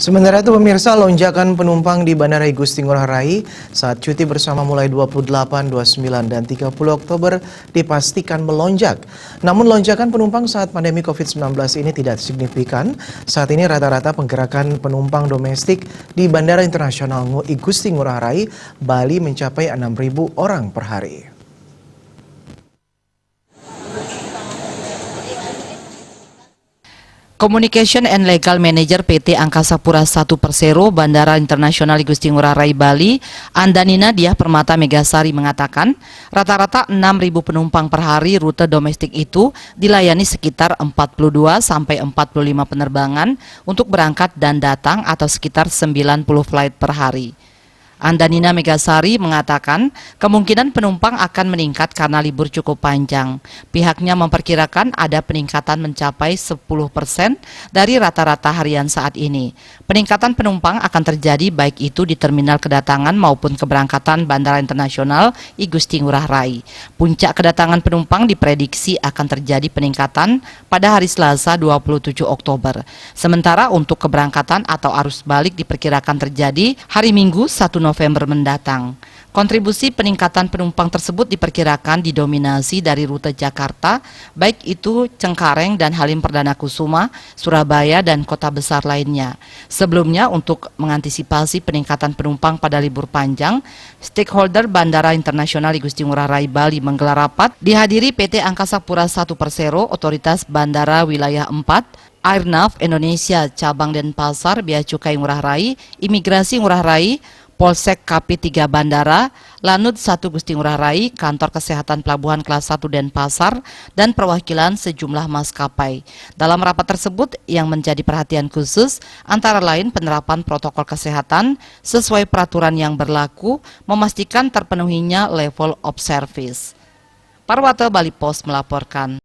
Sementara itu pemirsa, lonjakan penumpang di Bandara Igusti Ngurah Rai saat cuti bersama mulai 28, 29, dan 30 Oktober dipastikan melonjak. Namun lonjakan penumpang saat pandemi COVID-19 ini tidak signifikan. Saat ini rata-rata pergerakan penumpang domestik di Bandara Internasional Igusti Ngurah Rai, Bali mencapai 6.000 orang per hari. Communication and Legal Manager PT Angkasa Pura I Persero Bandara Internasional Igusti Ngurah Rai Bali, Andanina Diah Permata Megasari mengatakan, rata-rata 6.000 penumpang per hari rute domestik itu dilayani sekitar 42 sampai 45 penerbangan untuk berangkat dan datang atau sekitar 90 flight per hari. Andanina Megasari mengatakan kemungkinan penumpang akan meningkat karena libur cukup panjang. Pihaknya memperkirakan ada peningkatan mencapai 10% dari rata-rata harian saat ini. Peningkatan penumpang akan terjadi baik itu di terminal kedatangan maupun keberangkatan Bandara Internasional Igusti Ngurah Rai. Puncak kedatangan penumpang diprediksi akan terjadi peningkatan pada hari Selasa 27 Oktober. Sementara untuk keberangkatan atau arus balik diperkirakan terjadi hari Minggu 1 November mendatang. Kontribusi peningkatan penumpang tersebut diperkirakan didominasi dari rute Jakarta, baik itu Cengkareng dan Halim Perdana Kusuma, Surabaya, dan kota besar lainnya. Sebelumnya, untuk mengantisipasi peningkatan penumpang pada libur panjang, stakeholder Bandara Internasional Igusti Ngurah Rai Bali menggelar rapat dihadiri PT Angkasa Pura I Persero, Otoritas Bandara Wilayah 4, Airnav Indonesia Cabang Denpasar, Bea Cukai Ngurah Rai, Imigrasi Ngurah Rai, Polsek KP3 Bandara, Lanut 1 Gusti Ngurah Rai, Kantor Kesehatan Pelabuhan Kelas 1 Denpasar, dan perwakilan sejumlah maskapai. Dalam rapat tersebut yang menjadi perhatian khusus, antara lain penerapan protokol kesehatan sesuai peraturan yang berlaku, memastikan terpenuhinya level of service. Parwata Bali Post melaporkan.